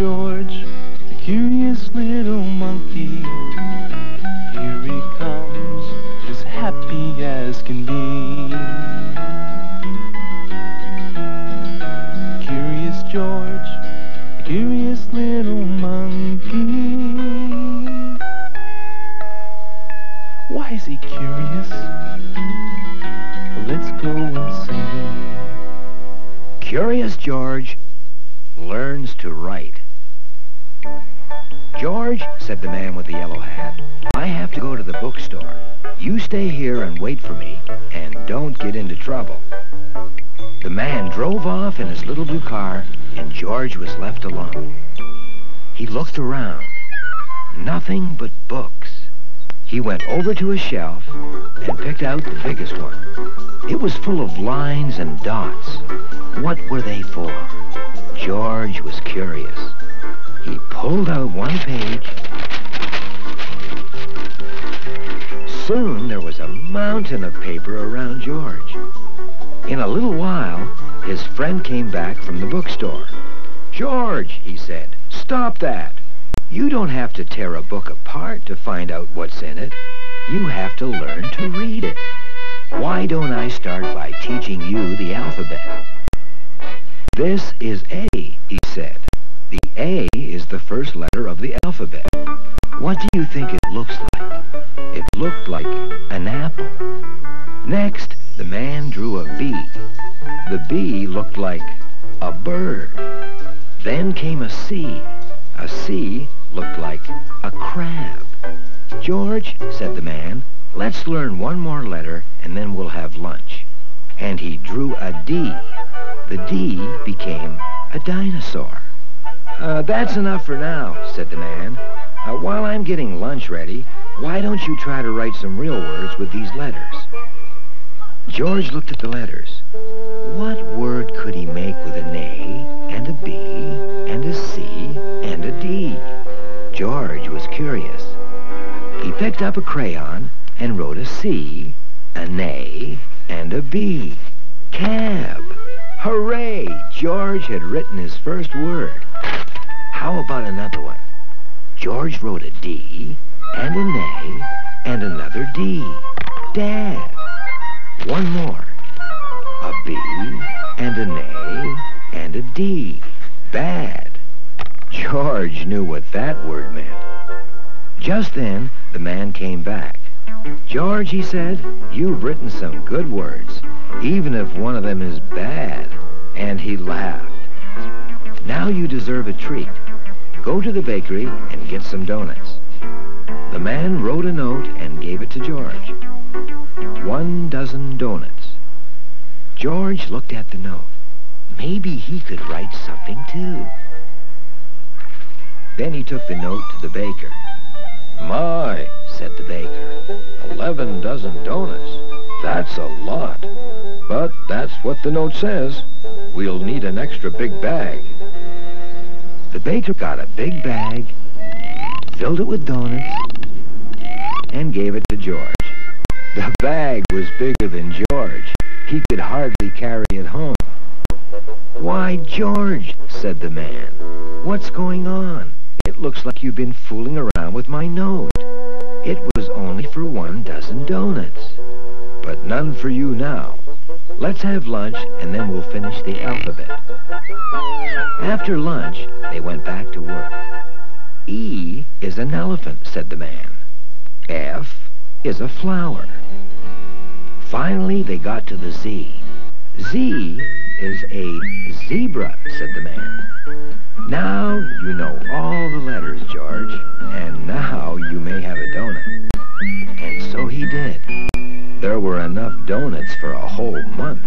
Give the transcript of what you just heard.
George, the curious little monkey. Here he comes, as happy as can be. Curious George, the curious little monkey. Why is he curious? Well, let's go and see. Curious George learns to write. "George," said the man with the yellow hat, "I have to go to the bookstore. You stay here and wait for me, and don't get into trouble." The man drove off in his little blue car, and George was left alone. He looked around. Nothing but books. He went over to a shelf and picked out the biggest one. It was full of lines and dots. What were they for? George was curious. He pulled out one page. Soon there was a mountain of paper around George. In a little while, his friend came back from the bookstore. "George," he said, "stop that. You don't have to tear a book apart to find out what's in it. You have to learn to read it. Why don't I start by teaching you the alphabet?" "This is A," he said. "The A is the first letter of the alphabet. What do you think it looks like?" It looked like an apple. Next, the man drew a B. The B looked like a bird. Then came a C. A C looked like a crab. "George," said the man, "let's learn one more letter and then we'll have lunch." And he drew a D. The D became a dinosaur. That's enough for now," said the man. "While I'm getting lunch ready, why don't you try to write some real words with these letters?" George looked at the letters. What word could he make with an A, and a B, and a C, and a D? George was curious. He picked up a crayon and wrote a C, an A, and a B. Cab! Hooray! George had written his first word. How about another one? George wrote a D, and an A, and another D. Dad! One more. A B, and an A, and a D. Bad. George knew what that word meant. Just then, the man came back. "George," he said, "you've written some good words, even if one of them is bad." And he laughed. "Now you deserve a treat. Go to the bakery and get some donuts." The man wrote a note and gave it to George. 1 dozen donuts. George looked at the note. Maybe he could write something too. Then he took the note to the baker. "My," said the baker, 11 dozen donuts. That's a lot. But that's what the note says. We'll need an extra big bag." The baker got a big bag, filled it with donuts, and gave it to George. The bag was bigger than George. He could hardly carry it home. "Why, George," said the man, "what's going on? It looks like you've been fooling around with my note. It was only for 1 dozen donuts. But none for you now. Let's have lunch and then we'll finish the alphabet." After lunch, they went back to work. "E is an elephant," said the man. "F is a flower." Finally, they got to the Z. "Z is a zebra," said the man. "Now you know all the letters, George, and now you may have a donut." And so he did. There were enough donuts for a whole month.